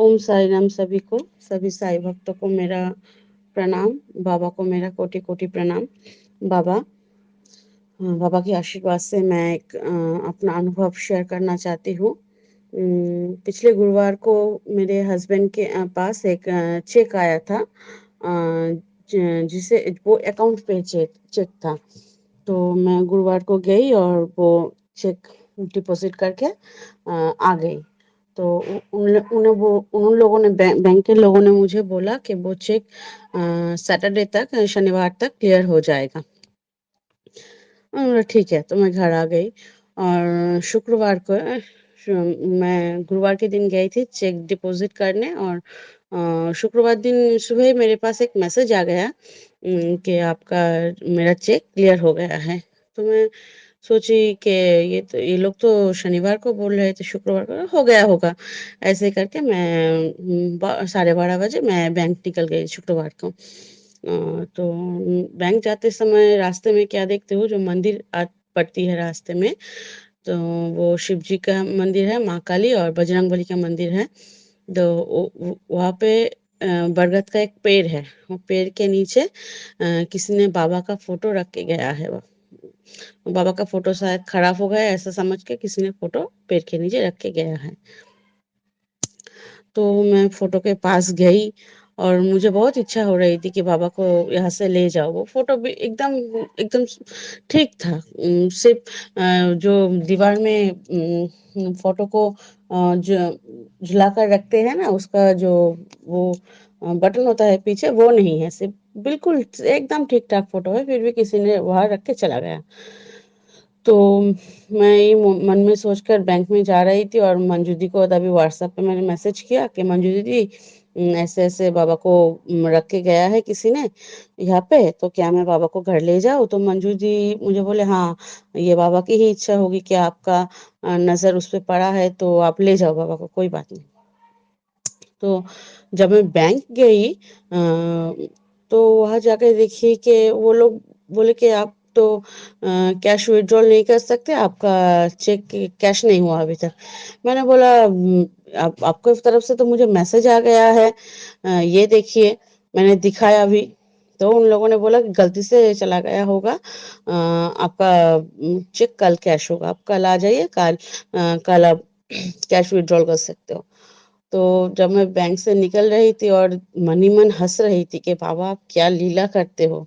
ओम साई राम सभी को, सभी साई भक्तों को मेरा प्रणाम। बाबा को मेरा कोटि कोटि प्रणाम। बाबा बाबा के आशीर्वाद से मैं एक अपना अनुभव शेयर करना चाहती हूँ। पिछले गुरुवार को मेरे हस्बैंड के पास एक चेक आया था, जिसे वो अकाउंट पे चेक चेक था। तो मैं गुरुवार को गई और वो चेक डिपॉजिट करके आ गई। तो उन लोगों ने बैंक के लोगों ने मुझे बोला कि वो चेक सैटरडे तक, शनिवार तक क्लियर हो जाएगा। मैंने बोला ठीक है, तो मैं घर आ गई। और शुक्रवार को मैं गुरुवार के दिन गई थी चेक डिपॉजिट करने, और शुक्रवार दिन सुबह ही मेरे पास एक मैसेज आ गया कि आपका मेरा चेक क्लियर हो गया है। तो मैं सोची कि ये लोग तो शनिवार को बोल रहे थे, शुक्रवार को हो गया होगा। ऐसे करके मैं 12:30 बजे मैं बैंक निकल गई शुक्रवार को। तो बैंक जाते समय रास्ते में क्या देखती हूँ, जो मंदिर पड़ती है रास्ते में, तो वो शिव जी का मंदिर है, माँ काली और बजरंगबली का मंदिर है। तो वहाँ पे बरगद का एक पेड़ है। वो पेड़ के नीचे किसी ने बाबा का फोटो रख के गया है। बाबा का फोटो शायद खराब हो गया, ऐसा समझ के किसी ने फोटो पेड़ के नीचे रख के गया है। तो मैं फोटो के पास गई और मुझे बहुत इच्छा हो रही थी कि बाबा को यहाँ से ले जाओ। वो फोटो भी एकदम एकदम ठीक था। सिर्फ जो दीवार में फोटो को झुला कर रखते हैं ना, उसका जो वो बटन होता है पीछे, वो नहीं है। सिर्फ बिल्कुल एकदम ठीक ठाक फोटो है, फिर भी किसी ने वहां रख के चला गया। तो मैं ये मन में सोचकर बैंक में जा रही थी, और मंजू दी को तभी व्हाट्सएप पे मैंने मैसेज किया कि मंजू दीदी, ऐसे ऐसे बाबा को रख के गया है किसी ने यहाँ पे, तो क्या मैं बाबा को घर ले जाऊँ? तो मंजू दी मुझे बोले, हाँ, ये बाबा की ही इच्छा होगी कि आपका नजर उस पे पड़ा है, तो आप ले जाओ बाबा को, कोई बात नहीं। तो जब मैं बैंक गई तो वहां जाकर देखिए कि वो लोग बोले कि आप तो कैश विड्रॉल नहीं कर सकते, आपका चेक कैश नहीं हुआ अभी तक। मैंने बोला, आपको तरफ से तो मुझे मैसेज आ गया है, ये देखिए। मैंने दिखाया भी, तो उन लोगों ने बोला कि गलती से चला गया होगा, आपका चेक कल कैश होगा, आप कल आ जाइए, कल आप कैश विड्रॉल कर सकते हो। तो जब मैं बैंक से निकल रही थी और मन ही मन हंस रही थी कि बाबा आप क्या लीला करते हो,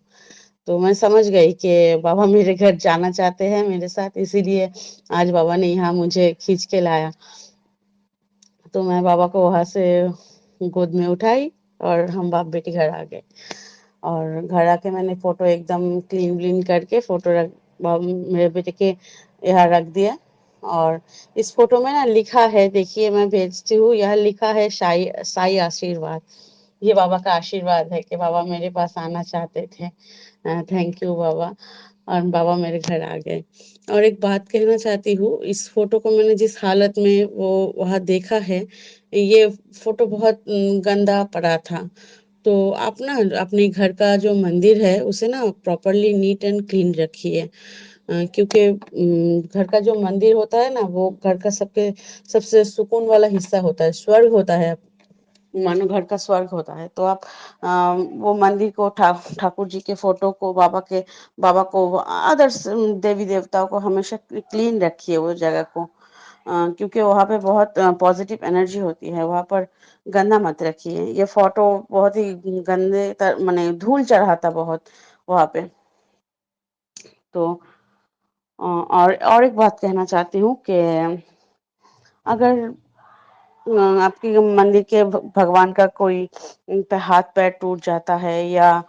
तो मैं समझ गई कि बाबा मेरे घर जाना चाहते हैं मेरे साथ, इसीलिए आज बाबा ने यहाँ मुझे खींच के लाया। तो मैं बाबा को वहां से गोद में उठाई और हम बाप बेटी घर आ गए। और घर आके मैंने फोटो एकदम क्लीन व्लीन करके फोटो मेरे बेटे के यहाँ रख दिया। और इस फोटो में ना लिखा है, देखिए मैं भेजती हूँ, यह लिखा है साई साई आशीर्वाद। ये बाबा का आशीर्वाद है कि बाबा मेरे पास आना चाहते थे। थैंक यू बाबा। और बाबा मेरे घर आ गए। और एक बात कहना चाहती हूँ, इस फोटो को मैंने जिस हालत में वो वहाँ देखा है, ये फोटो बहुत गंदा पड़ा था। तो आप ना अपने घर का जो मंदिर है उसे ना प्रॉपरली नीट एंड क्लीन रखिए। क्योंकि घर का जो मंदिर होता है ना, वो घर का सबके सबसे सुकून वाला हिस्सा होता है, स्वर्ग होता है, मानो घर का स्वर्ग होता है। तो आप वो मंदिर को, ठाकुर जी के फोटो को, बाबा को, अदर्स देवी देवताओं को हमेशा क्लीन रखिए वो जगह को। क्योंकि वहाँ पे बहुत पॉजिटिव एनर्जी होती है, वहाँ पर गंदा मत रखिए। ये फोटो बहुत ही गंदे माने धूल चढ़ा था बहुत वहाँ पे। तो और एक बात कहना चाहती हूँ कि अगर आपके मंदिर के भगवान का कोई पे हाथ पैर टूट जाता है, या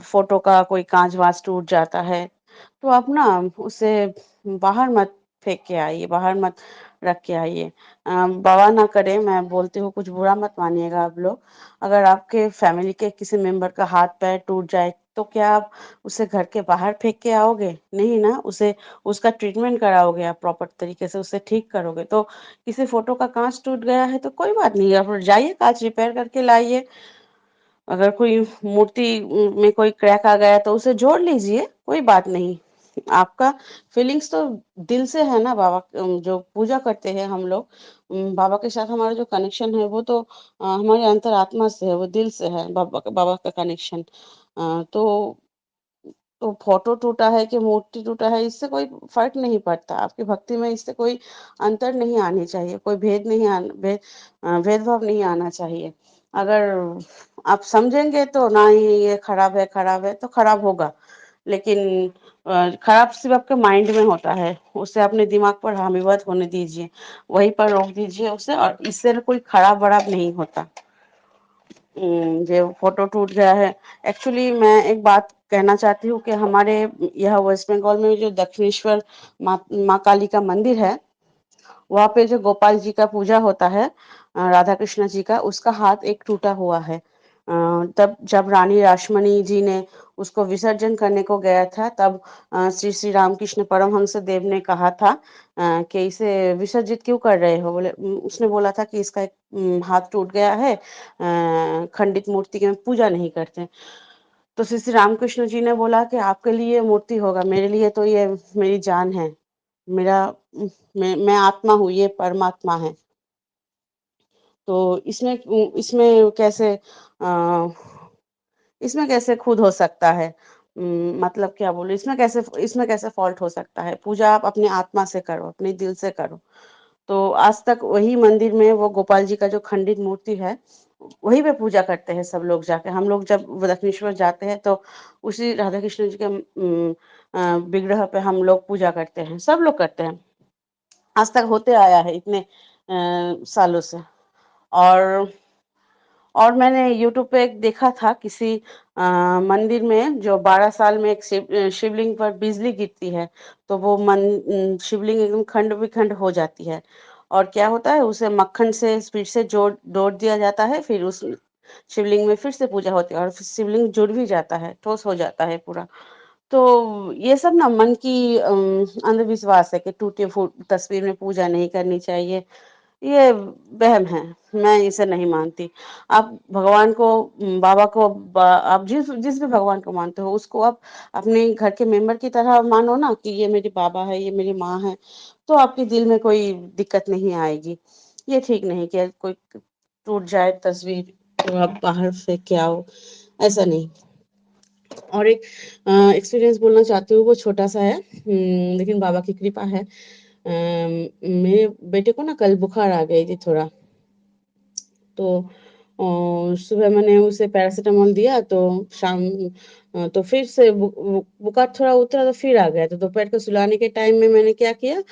फोटो का कोई कांच वाच टूट जाता है, तो आप ना उसे बाहर मत फेंक के आइए, बाहर मत रख के आइए। बाबा ना करे, मैं बोलती हूँ, कुछ बुरा मत मानिएगा आप लोग। अगर आपके फैमिली के किसी मेंबर का हाथ पैर टूट जाए, तो क्या आप उसे घर के बाहर फेंक के आओगे? नहीं ना, उसे उसका ट्रीटमेंट कराओगे, आप प्रॉपर तरीके से उसे ठीक करोगे। तो किसी फोटो का कांच टूट गया है तो कोई बात नहीं, आप जाइए कांच रिपेयर करके लाइए। अगर कोई मूर्ति में कोई क्रैक आ गया तो उसे जोड़ लीजिए, कोई बात नहीं। आपका फीलिंग्स तो दिल से है ना बाबा, जो पूजा करते हैं हम लोग, बाबा के साथ हमारा जो कनेक्शन है वो तो हमारे अंतरात्मा से है, वो दिल से है बाबा का कनेक्शन। तो फोटो टूटा है कि मूर्ति टूटा है, इससे कोई फ़र्क नहीं पड़ता। आपकी भक्ति में इससे कोई अंतर नहीं आनी चाहिए, कोई भेदभाव नहीं आना चाहिए। अगर आप समझेंगे तो ना ही ये खराब है तो खराब होगा। लेकिन खराब सिर्फ़ आपके माइंड में होता है, उसे अपने दिमाग पर हावी मत होने दीजिए, वहीं पर रोक दीजिए उसे, और इससे कोई खराब-वराब नहीं होता। ये फोटो टूट गया है। एक्चुअली मैं एक बात कहना चाहती हूँ कि हमारे यह वेस्ट बंगाल में जो दक्षिणेश्वर माँ काली का मंदिर है, वहाँ पे जो गोपाल जी का पूजा होता है, राधा कृष्ण जी का, उसका हाथ एक टूटा हुआ है। तब जब रानी रासमणी जी ने उसको विसर्जन करने को गया था, तब श्री श्री रामकृष्ण परमहंस देव ने कहा था कि इसे विसर्जित क्यों कर रहे हो? बोले, उसने बोला था कि इसका एक हाथ टूट गया है, खंडित मूर्ति की हम पूजा नहीं करते। तो श्री श्री रामकृष्ण जी ने बोला कि आपके लिए ये मूर्ति होगा, मेरे लिए तो ये मेरी जान है। मेरा मैं आत्मा हूँ, ये परमात्मा है। तो इसमें कैसे अ, इसमें कैसे खुद हो सकता है? मतलब क्या बोलूँ, इसमें कैसे फ़ॉल्ट हो सकता है? पूजा आप अपनी आत्मा से करो, अपने दिल से करो। तो आज तक वही मंदिर में वो गोपाल जी का जो खंडित मूर्ति है, वहीं पे पूजा करते हैं सब लोग जाके। हम लोग जब दक्षिणेश्वर जाते हैं तो उसी राधा कृष्ण जी के विग्रह पे हम लोग पूजा करते हैं, सब लोग करते हैं। आज तक होते आया है इतने सालों से। और मैंने यूट्यूब पे एक देखा था किसी मंदिर में, जो 12 साल में एक शिवलिंग पर बिजली गिरती है, तो वो शिवलिंग एकदम खंड विखंड हो जाती है। और क्या होता है, उसे मक्खन से फिर से जोड़ दिया जाता है, फिर उस शिवलिंग में फिर से पूजा होती है और फिर शिवलिंग जुड़ भी जाता है, ठोस हो जाता है पूरा। तो ये सब ना मन की अंधविश्वास है कि टूटी फूट तस्वीर में पूजा नहीं करनी चाहिए। ये वहम है, मैं इसे नहीं मानती। आप भगवान को, बाबा को, आप जिस जिस भी भगवान को मानते हो उसको आप अपने घर के मेंबर की तरह मानो ना, कि ये मेरे बाबा है, ये मेरी माँ है, तो आपके दिल में कोई दिक्कत नहीं आएगी। ये ठीक नहीं कि कोई टूट जाए तस्वीर तो आप बाहर फेंक के आओ, ऐसा नहीं। और एक एक्सपीरियंस बोलना चाहती हूँ, वो छोटा-सा है, लेकिन बाबा की कृपा है। मेरे बेटे को ना कल बुखार आ गई थी थोड़ा, तो सुबह मैंने उसे पैरासिटामोल दिया, तो शाम तो फिर से बुखार थोड़ा उतरा तो फिर आ गया, तो दोपहर को सुलाने के टाइम में मैंने क्या किया,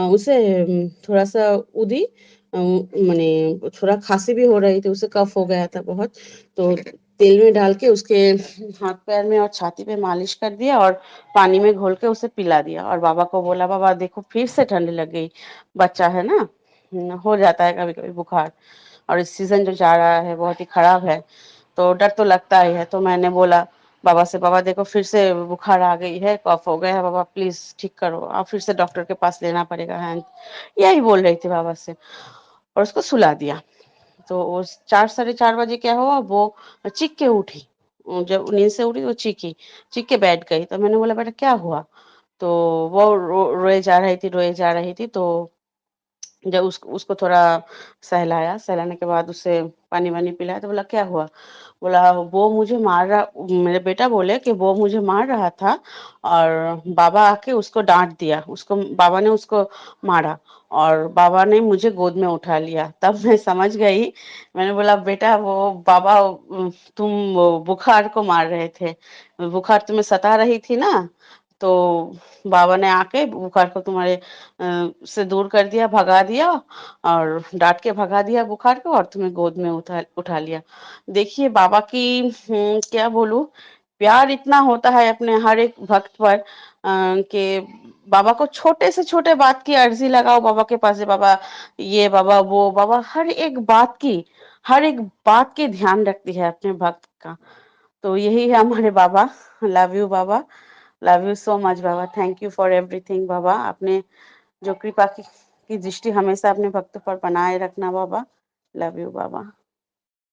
उसे थोड़ा-सा उधी, माने थोड़ा खाँसी भी हो रही थी, उसे कफ़ हो गया था बहुत, तो तेल में डाल के उसके हाथ-पैर में और छाती पे मालिश कर दिया और पानी में घोल के उसे पिला दिया, और बाबा को बोला, "बाबा देखो फिर से ठंड लग गई, बच्चा है ना, हो जाता है कभी-कभी बुखार, और इस सीज़न जो जा रहा है बहुत ही खराब है, तो डर तो लगता ही है।" तो मैंने बोला बाबा से, "बाबा देखो फिर से बुखार आ गई है, कफ़ हो गया है, बाबा प्लीज़ ठीक करो, अब फिर से डॉक्टर के पास लेना पड़ेगा है।" यही बोल रही थी बाबा से, और उसको सुला दिया। तो उस 4 साढ़े 4 बजे क्या हुआ, वो चीख के उठी। जब नींद से उठी तो चीखी, चीख के बैठ गई। तो मैंने बोला, "बेटा क्या हुआ?" तो वो रोए जा रही थी, तो जब उसको थोड़ा सहलाया, सहलाने के बाद उसे पानी-वानी पिलाया, तो बोला, "क्या हुआ?" बोला, "वो मुझे मार रहा", मेरे बेटा बोले कि वो मुझे मार रहा था और बाबा आके उसको डाँट दिया। बाबा ने उसको मारा और बाबा ने मुझे गोद में उठा लिया। तब मैं समझ गई। मैंने बोला, "बेटा वो बाबा, तुम वो बुखार को मार रहे थे। बुखार तुम्हें सता रही थी ना, तो बाबा ने आके बुखार को तुम्हारे से दूर कर दिया, भगा दिया, और डाँट के भगा दिया बुखार को, और तुम्हें गोद में उठा उठा लिया।" देखिए बाबा की, क्या बोलूँ, प्यार इतना होता है अपने हर एक भक्त पर, कि बाबा को छोटे से छोटे बात की अर्ज़ी लगाओ बाबा के पास, बाबा ये, बाबा वो, बाबा हर एक बात की ध्यान रखती है अपने भक्त का। तो यही है हमारे बाबा। लव यू बाबा, लव यू सो मच बाबा, थैंक यू फॉर एवरीथिंग बाबा। आपने जो कृपा की दृष्टि हमेशा अपने भक्तों पर बनाए रखना बाबा। Love you Baba.